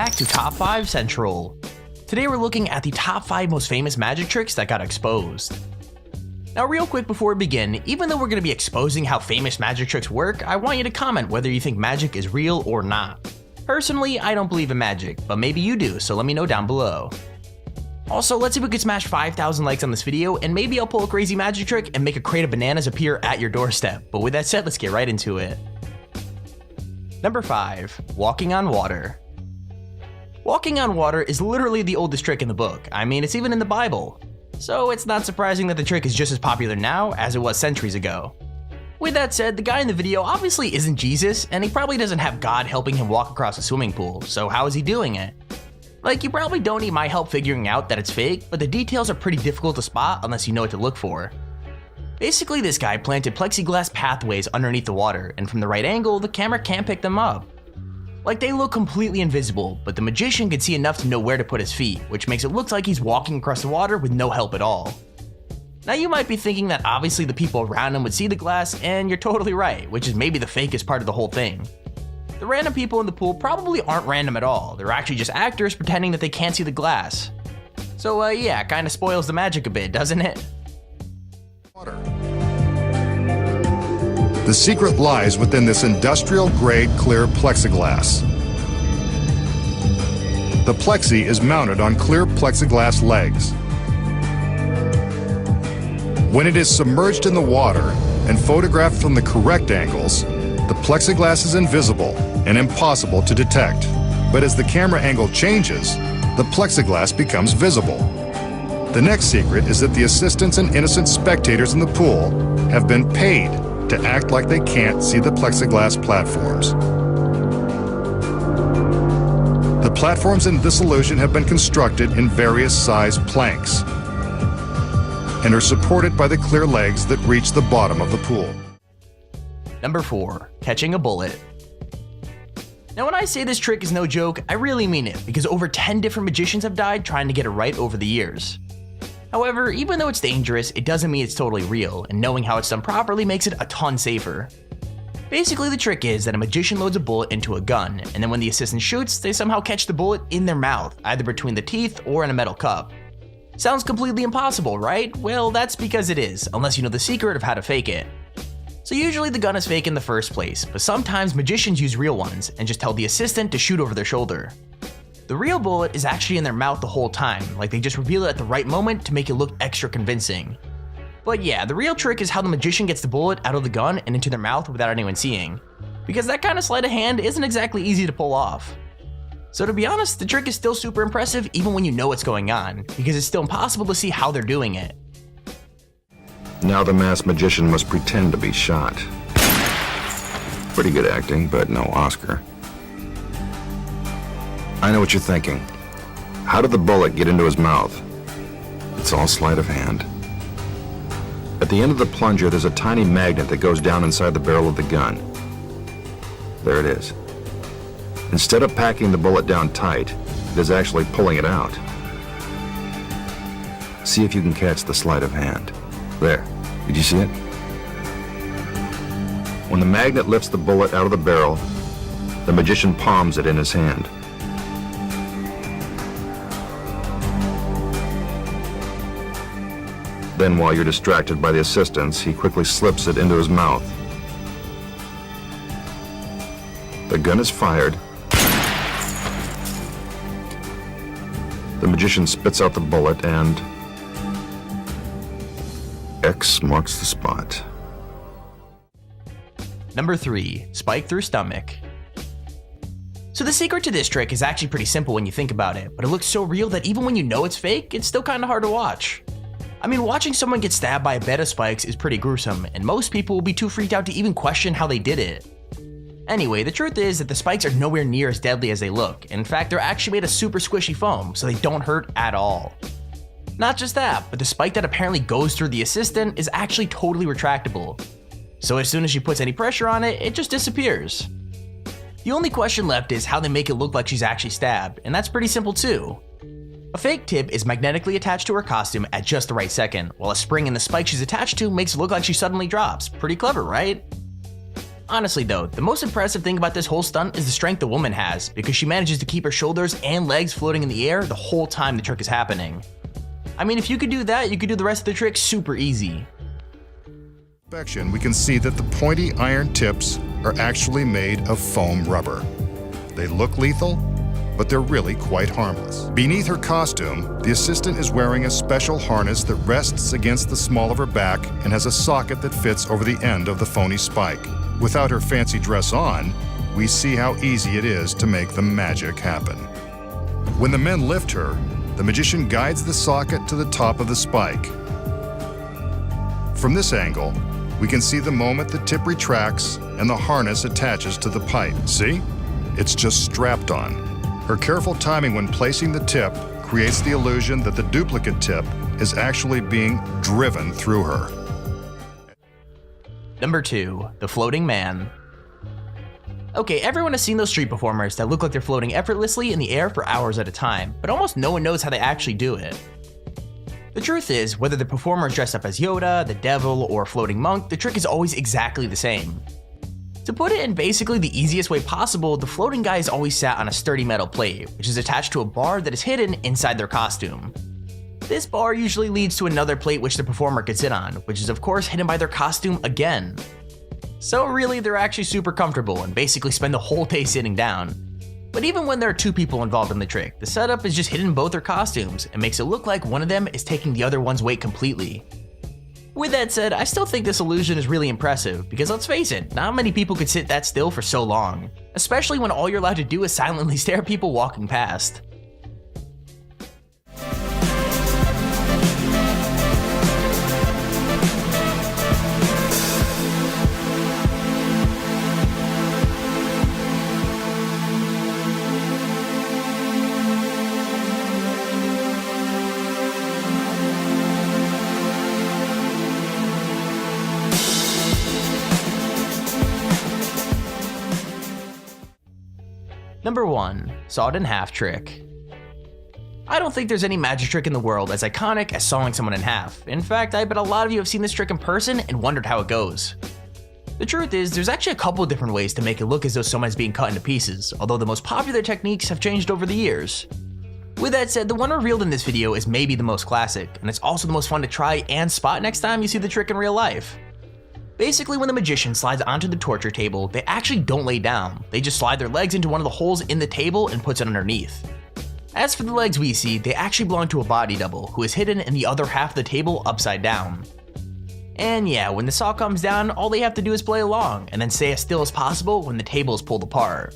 Back to Top 5 Central. Today we're looking at the top 5 most famous magic tricks that got exposed. Now real quick before we begin, even though we're going to be exposing how famous magic tricks work, I want you to comment whether you think magic is real or not. Personally, I don't believe in magic, but maybe you do, so let me know down below. Also, let's see if we can smash 5,000 likes on this video, and maybe I'll pull a crazy magic trick and make a crate of bananas appear at your doorstep. But with that said, let's get right into it. Number 5. Walking on water. Walking on water is literally the oldest trick in the book. I mean, it's even in the Bible. So it's not surprising that the trick is just as popular now as it was centuries ago. With that said, the guy in the video obviously isn't Jesus, and he probably doesn't have God helping him walk across a swimming pool, so how is he doing it? Like, you probably don't need my help figuring out that it's fake, but the details are pretty difficult to spot unless you know what to look for. Basically, this guy planted plexiglass pathways underneath the water, and from the right angle, the camera can't pick them up. Like, they look completely invisible, but the magician can see enough to know where to put his feet, which makes it look like he's walking across the water with no help at all. Now you might be thinking that obviously the people around him would see the glass, and you're totally right, which is maybe the fakest part of the whole thing. The random people in the pool probably aren't random at all, they're actually just actors pretending that they can't see the glass. So yeah, kinda spoils the magic a bit, doesn't it? The secret lies within this industrial-grade clear plexiglass. The plexi is mounted on clear plexiglass legs. When it is submerged in the water and photographed from the correct angles, the plexiglass is invisible and impossible to detect. But as the camera angle changes, the plexiglass becomes visible. The next secret is that the assistants and innocent spectators in the pool have been paid to act like they can't see the plexiglass platforms. The platforms in this illusion have been constructed in various size planks and are supported by the clear legs that reach the bottom of the pool. Number 4. Catching a bullet. Now when I say this trick is no joke, I really mean it, because over 10 different magicians have died trying to get it right over the years. However, even though it's dangerous, it doesn't mean it's totally real, and knowing how it's done properly makes it a ton safer. Basically, the trick is that a magician loads a bullet into a gun, and then when the assistant shoots, they somehow catch the bullet in their mouth, either between the teeth or in a metal cup. Sounds completely impossible, right? Well, that's because it is, unless you know the secret of how to fake it. So usually the gun is fake in the first place, but sometimes magicians use real ones and just tell the assistant to shoot over their shoulder. The real bullet is actually in their mouth the whole time, like they just reveal it at the right moment to make it look extra convincing. But yeah, the real trick is how the magician gets the bullet out of the gun and into their mouth without anyone seeing, because that kind of sleight of hand isn't exactly easy to pull off. So to be honest, the trick is still super impressive even when you know what's going on, because it's still impossible to see how they're doing it. Now the masked magician must pretend to be shot. Pretty good acting, but no Oscar. I know what you're thinking. How did the bullet get into his mouth? It's all sleight of hand. At the end of the plunger, there's a tiny magnet that goes down inside the barrel of the gun. There it is. Instead of packing the bullet down tight, it is actually pulling it out. See if you can catch the sleight of hand. There, did you see it? When the magnet lifts the bullet out of the barrel, the magician palms it in his hand. Then, while you're distracted by the assistants, he quickly slips it into his mouth. The gun is fired. The magician spits out the bullet and X marks the spot. Number 3. Spike through stomach. So the secret to this trick is actually pretty simple when you think about it, but it looks so real that even when you know it's fake, it's still kinda hard to watch. I mean, watching someone get stabbed by a bed of spikes is pretty gruesome, and most people will be too freaked out to even question how they did it. Anyway, the truth is that the spikes are nowhere near as deadly as they look. In fact, they're actually made of super squishy foam, so they don't hurt at all. Not just that, but the spike that apparently goes through the assistant is actually totally retractable. So as soon as she puts any pressure on it, it just disappears. The only question left is how they make it look like she's actually stabbed, and that's pretty simple too. A fake tip is magnetically attached to her costume at just the right second, while a spring in the spike she's attached to makes it look like she suddenly drops. Pretty clever, right? Honestly though, the most impressive thing about this whole stunt is the strength the woman has, because she manages to keep her shoulders and legs floating in the air the whole time the trick is happening. I mean, if you could do that, you could do the rest of the trick super easy. We can see that the pointy iron tips are actually made of foam rubber. They look lethal, but they're really quite harmless. Beneath her costume, the assistant is wearing a special harness that rests against the small of her back and has a socket that fits over the end of the phony spike. Without her fancy dress on, we see how easy it is to make the magic happen. When the men lift her, the magician guides the socket to the top of the spike. From this angle, we can see the moment the tip retracts and the harness attaches to the pipe. See? It's just strapped on. Her careful timing when placing the tip creates the illusion that the duplicate tip is actually being driven through her. Number 2. The Floating Man. Okay, everyone has seen those street performers that look like they're floating effortlessly in the air for hours at a time, but almost no one knows how they actually do it. The truth is, whether the performer is dressed up as Yoda, the devil, or a floating monk, the trick is always exactly the same. To put it in basically the easiest way possible, the floating guy is always sat on a sturdy metal plate, which is attached to a bar that is hidden inside their costume. This bar usually leads to another plate which the performer could sit on, which is of course hidden by their costume again. So really, they're actually super comfortable and basically spend the whole day sitting down. But even when there are 2 people involved in the trick, the setup is just hidden in both their costumes and makes it look like one of them is taking the other one's weight completely. With that said, I still think this illusion is really impressive, because let's face it, not many people could sit that still for so long, especially when all you're allowed to do is silently stare at people walking past. Number 1. Sawed in half trick. I don't think there's any magic trick in the world as iconic as sawing someone in half. In fact, I bet a lot of you have seen this trick in person and wondered how it goes. The truth is, there's actually a couple different ways to make it look as though someone is being cut into pieces, although the most popular techniques have changed over the years. With that said, the one revealed in this video is maybe the most classic, and it's also the most fun to try and spot next time you see the trick in real life. Basically, when the magician slides onto the torture table, they actually don't lay down. They just slide their legs into one of the holes in the table and puts it underneath. As for the legs we see, they actually belong to a body double, who is hidden in the other half of the table upside down. And yeah, when the saw comes down, all they have to do is play along, and then stay as still as possible when the table is pulled apart.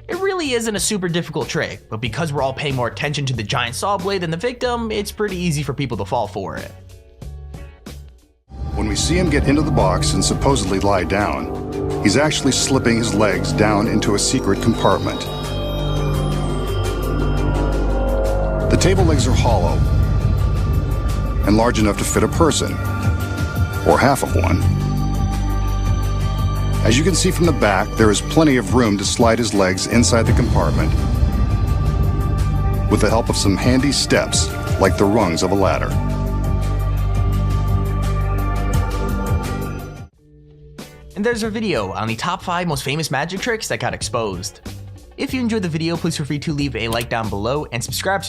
It really isn't a super difficult trick, but because we're all paying more attention to the giant saw blade than the victim, it's pretty easy for people to fall for it. When we see him get into the box and supposedly lie down, he's actually slipping his legs down into a secret compartment. The table legs are hollow and large enough to fit a person, or half of one. As you can see from the back, there is plenty of room to slide his legs inside the compartment with the help of some handy steps like the rungs of a ladder. And there's our video on the top 5 most famous magic tricks that got exposed. If you enjoyed the video, please feel free to leave a like down below and subscribe